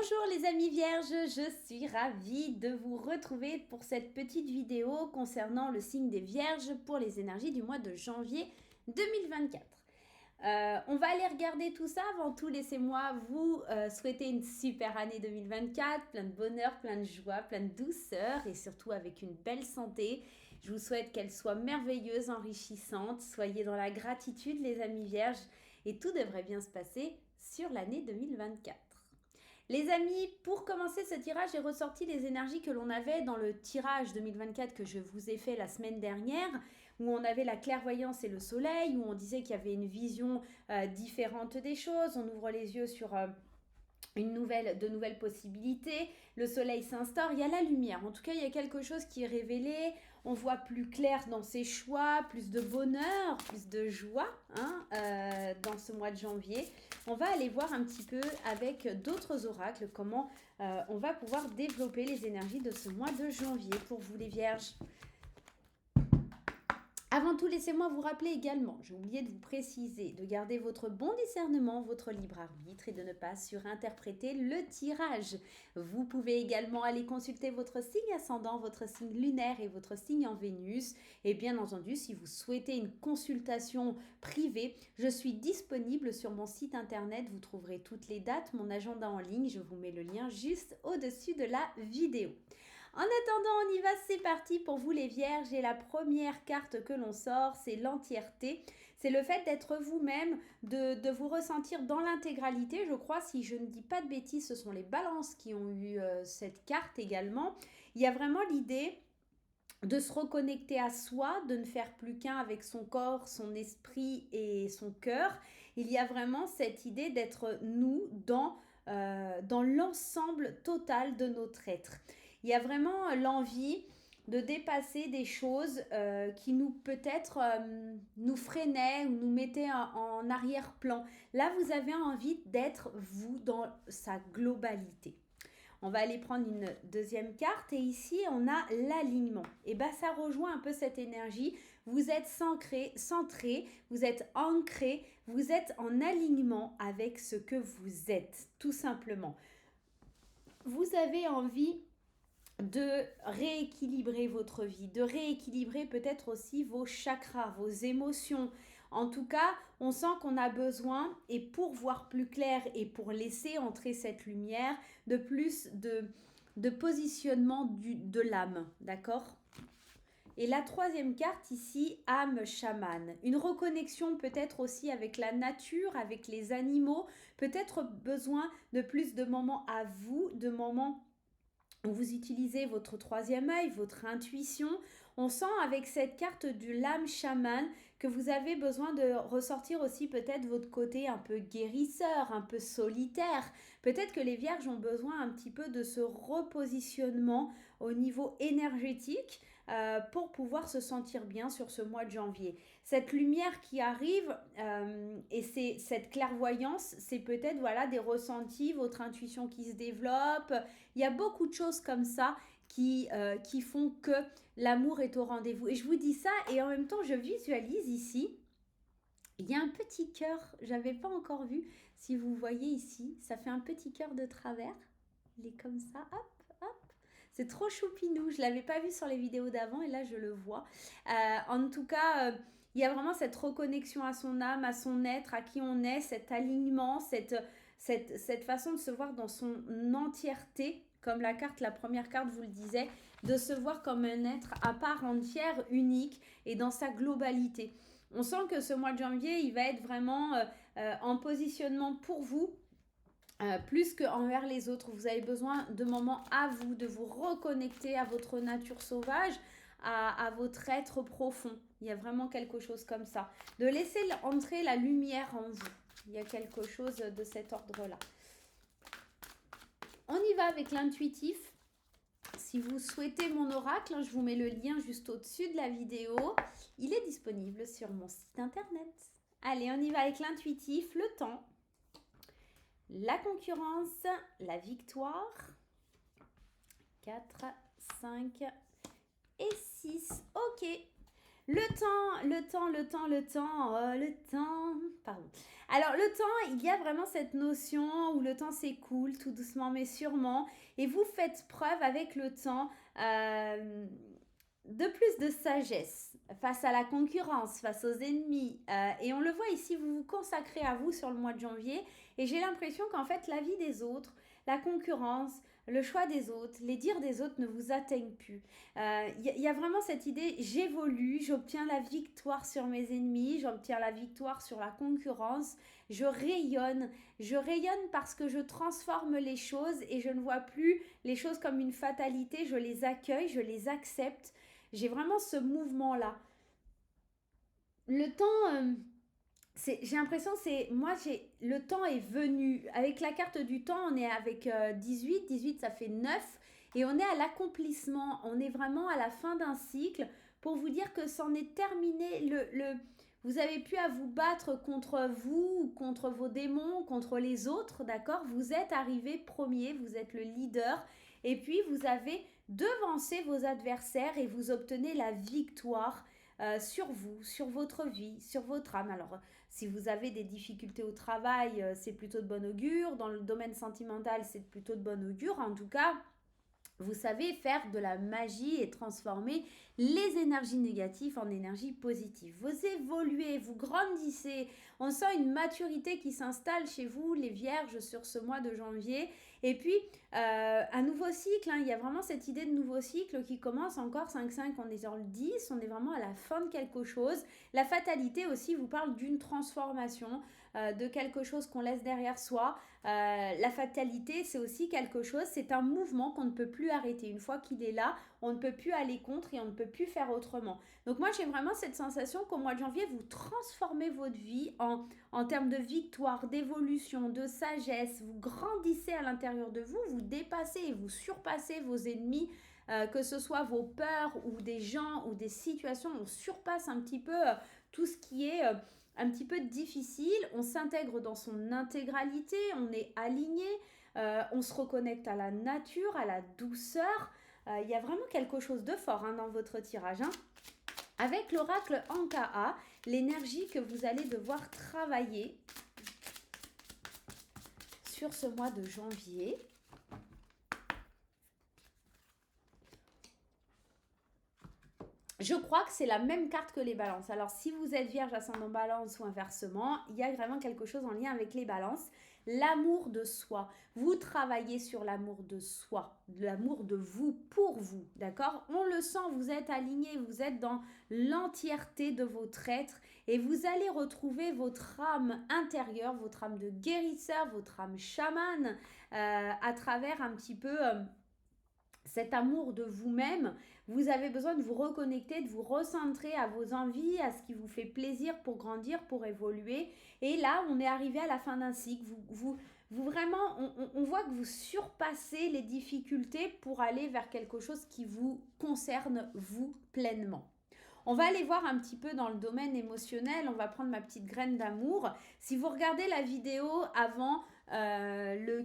Bonjour les amis vierges, je suis ravie de vous retrouver pour cette petite vidéo concernant le signe des vierges pour les énergies du mois de janvier 2024. On va aller regarder tout ça. Avant tout, laissez-moi vous souhaiter une super année 2024, plein de bonheur, plein de joie, plein de douceur et surtout avec une belle santé. Je vous souhaite qu'elle soit merveilleuse, enrichissante. Soyez dans la gratitude les amis vierges et tout devrait bien se passer sur l'année 2024. Les amis, pour commencer ce tirage, j'ai ressorti les énergies que l'on avait dans le tirage 2024 que je vous ai fait la semaine dernière, où on avait la clairvoyance et le soleil, où on disait qu'il y avait une vision différente des choses. On ouvre les yeux sur de nouvelles possibilités, le soleil s'instaure, il y a la lumière, en tout cas il y a quelque chose qui est révélé, on voit plus clair dans ses choix, plus de bonheur, plus de joie dans ce mois de janvier. On va aller voir un petit peu avec d'autres oracles comment on va pouvoir développer les énergies de ce mois de janvier pour vous les vierges. Avant tout, laissez-moi vous rappeler également, j'ai oublié de vous préciser, de garder votre bon discernement, votre libre arbitre et de ne pas surinterpréter le tirage. Vous pouvez également aller consulter votre signe ascendant, votre signe lunaire et votre signe en Vénus. Et bien entendu, si vous souhaitez une consultation privée, je suis disponible sur mon site internet. Vous trouverez toutes les dates, mon agenda en ligne. Je vous mets le lien juste au-dessus de la vidéo. En attendant, on y va, c'est parti pour vous les vierges. Et la première carte que l'on sort, c'est l'entièreté. C'est le fait d'être vous-même, de vous ressentir dans l'intégralité. Je crois, si je ne dis pas de bêtises, ce sont les balances qui ont eu cette carte également. Il y a vraiment l'idée de se reconnecter à soi, de ne faire plus qu'un avec son corps, son esprit et son cœur. Il y a vraiment cette idée d'être nous dans l'ensemble total de notre être. Il y a vraiment l'envie de dépasser des choses qui nous peut-être nous freinaient ou nous mettaient en arrière-plan. Là, vous avez envie d'être vous dans sa globalité. On va aller prendre une deuxième carte et ici on a l'alignement. Et bien ça rejoint un peu cette énergie. Vous êtes centré, vous êtes ancré, vous êtes en alignement avec ce que vous êtes, tout simplement. Vous avez envie de rééquilibrer votre vie, de rééquilibrer peut-être aussi vos chakras, vos émotions. En tout cas, on sent qu'on a besoin, et pour voir plus clair et pour laisser entrer cette lumière, de plus de positionnement de l'âme, d'accord ? Et la troisième carte ici, âme chamane. Une reconnexion peut-être aussi avec la nature, avec les animaux, peut-être besoin de plus de moments à vous, de moments où vous utilisez votre troisième œil, votre intuition. On sent avec cette carte du l'âme chamane que vous avez besoin de ressortir aussi peut-être votre côté un peu guérisseur, un peu solitaire. Peut-être que les vierges ont besoin un petit peu de ce repositionnement au niveau énergétique pour pouvoir se sentir bien sur ce mois de janvier. Cette lumière qui arrive et c'est cette clairvoyance, c'est peut-être voilà des ressentis, votre intuition qui se développe. Il y a beaucoup de choses comme ça qui font que l'amour est au rendez-vous. Et je vous dis ça et en même temps je visualise ici, il y a un petit cœur, je n'avais pas encore vu, si vous voyez ici, ça fait un petit cœur de travers, il est comme ça, hop, hop. C'est trop choupinou, je ne l'avais pas vu sur les vidéos d'avant et là je le vois. En tout cas, il y a vraiment cette reconnexion à son âme, à son être, à qui on est, cet alignement, cette façon de se voir dans son entièreté, comme la première carte vous le disait, de se voir comme un être à part entière, unique et dans sa globalité. On sent que ce mois de janvier, il va être vraiment en positionnement pour vous, plus qu'envers les autres. Vous avez besoin de moments à vous, de vous reconnecter à votre nature sauvage, à votre être profond. Il y a vraiment quelque chose comme ça. De laisser entrer la lumière en vous. Il y a quelque chose de cet ordre-là. On y va avec l'intuitif. Si vous souhaitez mon oracle, je vous mets le lien juste au-dessus de la vidéo. Il est disponible sur mon site internet. Allez, on y va avec l'intuitif, le temps, la concurrence, la victoire. 4, 5 et 6. Ok. le temps, pardon. Alors, le temps, il y a vraiment cette notion où le temps s'écoule tout doucement mais sûrement, et vous faites preuve avec le temps euh, de plus de sagesse face à la concurrence, face aux ennemis. Et on le voit ici, vous vous consacrez à vous sur le mois de janvier, et j'ai l'impression qu'en fait, la vie des autres, la concurrence, le choix des autres, les dires des autres ne vous atteignent plus. Y a vraiment cette idée, j'évolue, j'obtiens la victoire sur mes ennemis, j'obtiens la victoire sur la concurrence, je rayonne parce que je transforme les choses et je ne vois plus les choses comme une fatalité, je les accueille, je les accepte. J'ai vraiment ce mouvement-là. Le temps, j'ai l'impression, le temps est venu. Avec la carte du temps, on est avec 18, 18 ça fait 9, et on est à l'accomplissement, on est vraiment à la fin d'un cycle pour vous dire que c'en est terminé. Vous avez pu à vous battre contre vous, contre vos démons, contre les autres, d'accord. Vous êtes arrivé premier, vous êtes le leader, et puis vous avez devancé vos adversaires et vous obtenez la victoire sur vous, sur votre vie, sur votre âme. Alors, si vous avez des difficultés au travail, c'est plutôt de bon augure. Dans le domaine sentimental, c'est plutôt de bon augure. En tout cas, vous savez faire de la magie et transformer les énergies négatives en énergies positives. Vous évoluez, vous grandissez. On sent une maturité qui s'installe chez vous, les vierges, sur ce mois de janvier. Et puis, un nouveau cycle. Hein, il y a vraiment cette idée de nouveau cycle qui commence encore 5-5. On est sur le 10. On est vraiment à la fin de quelque chose. La fatalité aussi vous parle d'une transformation, de quelque chose qu'on laisse derrière soi. La fatalité, c'est aussi quelque chose, c'est un mouvement qu'on ne peut plus arrêter. Une fois qu'il est là, on ne peut plus aller contre et on ne peut plus faire autrement. Donc moi, j'ai vraiment cette sensation qu'au mois de janvier, vous transformez votre vie en termes de victoire, d'évolution, de sagesse. Vous grandissez à l'intérieur de vous, vous dépassez et vous surpassez vos ennemis. Que ce soit vos peurs ou des gens ou des situations, on surpasse un petit peu tout ce qui est un petit peu difficile, on s'intègre dans son intégralité, on est aligné, on se reconnecte à la nature, à la douceur. Il y a vraiment quelque chose de fort dans votre tirage. Avec l'oracle Ankaa, l'énergie que vous allez devoir travailler sur ce mois de janvier. Je crois que c'est la même carte que les balances. Alors, si vous êtes vierge, ascendant balance ou inversement, il y a vraiment quelque chose en lien avec les balances. L'amour de soi. Vous travaillez sur l'amour de soi, l'amour de vous pour vous, d'accord. On le sent, vous êtes aligné, vous êtes dans l'entièreté de votre être et vous allez retrouver votre âme intérieure, votre âme de guérisseur, votre âme chamane à travers un petit peu... cet amour de vous-même, vous avez besoin de vous reconnecter, de vous recentrer à vos envies, à ce qui vous fait plaisir pour grandir, pour évoluer. Et là, on est arrivé à la fin d'un cycle. Vous vraiment, on voit que vous surpassez les difficultés pour aller vers quelque chose qui vous concerne, vous, pleinement. On va aller voir un petit peu dans le domaine émotionnel. On va prendre ma petite graine d'amour. Si vous regardez la vidéo avant le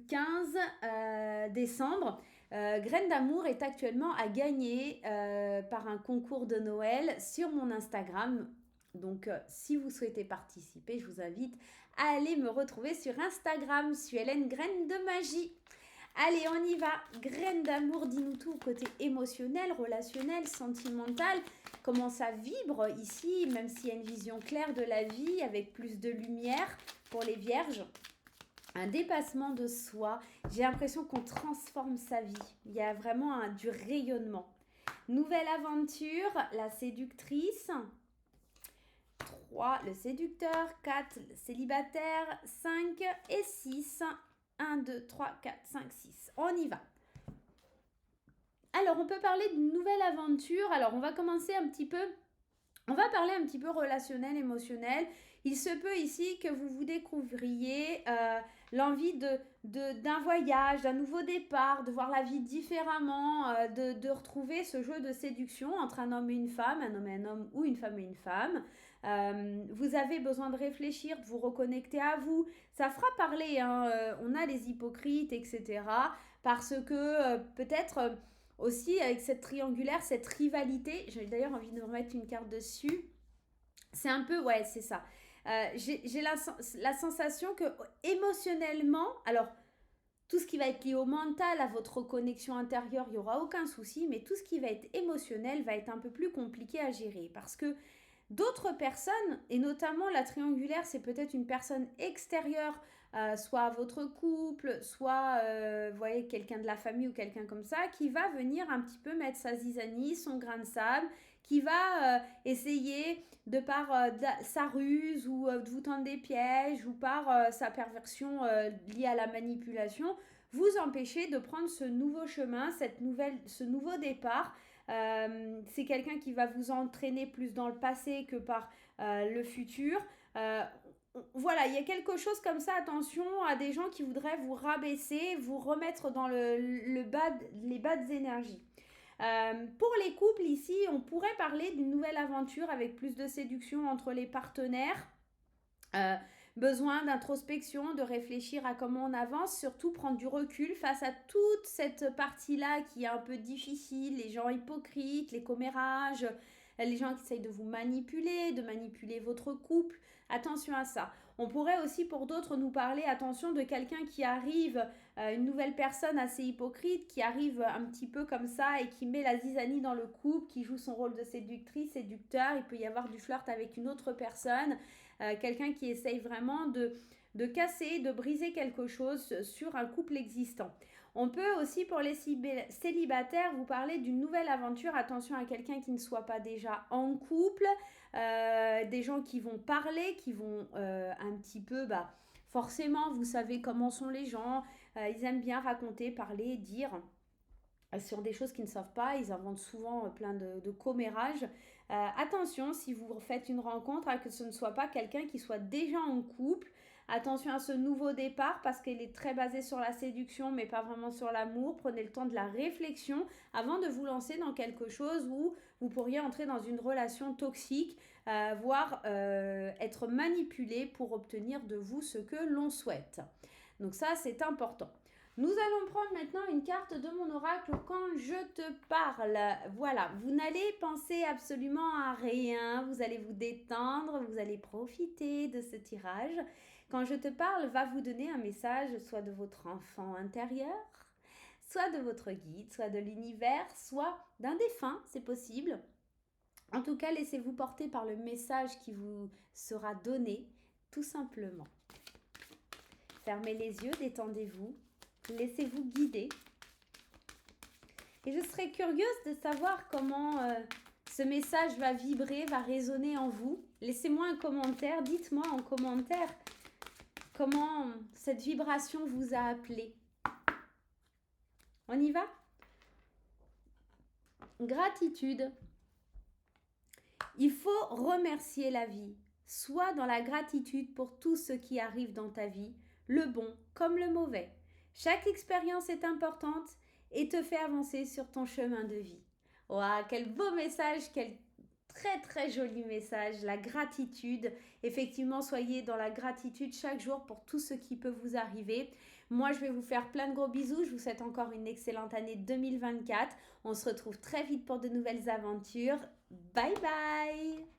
15 décembre, Graine d'amour est actuellement à gagner par un concours de Noël sur mon Instagram. Donc, si vous souhaitez participer, je vous invite à aller me retrouver sur Instagram. Je suis Hélène Graine de Magie. Allez, on y va. Graine d'amour, dis-nous tout côté émotionnel, relationnel, sentimental. Comment ça vibre ici, même s'il y a une vision claire de la vie avec plus de lumière pour les vierges. Un dépassement de soi. J'ai l'impression qu'on transforme sa vie. Il y a vraiment du rayonnement. Nouvelle aventure, la séductrice. 3, le séducteur. 4, le célibataire. 5 et 6. 1, 2, 3, 4, 5, 6. On y va. Alors, on peut parler d'une nouvelle aventure. Alors, on va commencer un petit peu... On va parler un petit peu relationnel, émotionnel. Il se peut ici que vous découvriez l'envie d'un voyage, d'un nouveau départ, de voir la vie différemment, de retrouver ce jeu de séduction entre un homme et une femme, un homme et un homme ou une femme et une femme. Vous avez besoin de réfléchir, de vous reconnecter à vous. Ça fera parler, on a les hypocrites, etc. Parce que peut-être... Aussi, avec cette triangulaire, cette rivalité, j'ai d'ailleurs envie de remettre une carte dessus. C'est un peu, ouais, c'est ça. J'ai la sensation que émotionnellement, alors tout ce qui va être lié au mental, à votre connexion intérieure, il n'y aura aucun souci, mais tout ce qui va être émotionnel va être un peu plus compliqué à gérer parce que d'autres personnes, et notamment la triangulaire, c'est peut-être une personne extérieure, soit à votre couple, soit, vous voyez, quelqu'un de la famille ou quelqu'un comme ça, qui va venir un petit peu mettre sa zizanie, son grain de sable, qui va essayer, de par sa ruse ou de vous tendre des pièges ou par sa perversion liée à la manipulation, vous empêcher de prendre ce nouveau chemin, ce nouveau départ. C'est quelqu'un qui va vous entraîner plus dans le passé que par le futur. Euh, voilà, il y a quelque chose comme ça. Attention à des gens qui voudraient vous rabaisser, vous remettre dans les bas énergies. Pour les couples ici, on pourrait parler d'une nouvelle aventure avec plus de séduction entre les partenaires. Euh, Besoin d'introspection, de réfléchir à comment on avance, surtout prendre du recul face à toute cette partie-là qui est un peu difficile, les gens hypocrites, les commérages, les gens qui essayent de manipuler votre couple. Attention à ça. On pourrait aussi pour d'autres nous parler, attention, de quelqu'un qui arrive, une nouvelle personne assez hypocrite, qui arrive un petit peu comme ça et qui met la zizanie dans le couple, qui joue son rôle de séductrice, séducteur. Il peut y avoir du flirt avec une autre personne. Quelqu'un qui essaye vraiment de casser, de briser quelque chose sur un couple existant. On peut aussi pour les célibataires vous parler d'une nouvelle aventure. Attention à quelqu'un qui ne soit pas déjà en couple, des gens qui vont parler, qui vont un petit peu, forcément, vous savez comment sont les gens, ils aiment bien raconter, parler, dire sur des choses qu'ils ne savent pas, ils inventent souvent plein de commérages. Attention, si vous faites une rencontre, à que ce ne soit pas quelqu'un qui soit déjà en couple. Attention à ce nouveau départ parce qu'il est très basé sur la séduction mais pas vraiment sur l'amour. Prenez le temps de la réflexion avant de vous lancer dans quelque chose où vous pourriez entrer dans une relation toxique, voire être manipulé pour obtenir de vous ce que l'on souhaite. Donc ça, c'est important. Nous allons prendre maintenant une carte de mon oracle quand je te parle. Voilà, vous n'allez penser absolument à rien, vous allez vous détendre, vous allez profiter de ce tirage. Quand je te parle, va vous donner un message soit de votre enfant intérieur, soit de votre guide, soit de l'univers, soit d'un défunt, c'est possible. En tout cas, laissez-vous porter par le message qui vous sera donné, tout simplement. Fermez les yeux, détendez-vous. Laissez-vous guider. Et je serais curieuse de savoir comment ce message va vibrer, va résonner en vous. Laissez-moi un commentaire, dites-moi en commentaire comment cette vibration vous a appelé. On y va? Gratitude. Il faut remercier la vie. Sois dans la gratitude pour tout ce qui arrive dans ta vie, le bon comme le mauvais. Chaque expérience est importante et te fait avancer sur ton chemin de vie. Waouh, quel beau message, quel très très joli message, la gratitude. Effectivement, soyez dans la gratitude chaque jour pour tout ce qui peut vous arriver. Moi, je vais vous faire plein de gros bisous. Je vous souhaite encore une excellente année 2024. On se retrouve très vite pour de nouvelles aventures. Bye bye!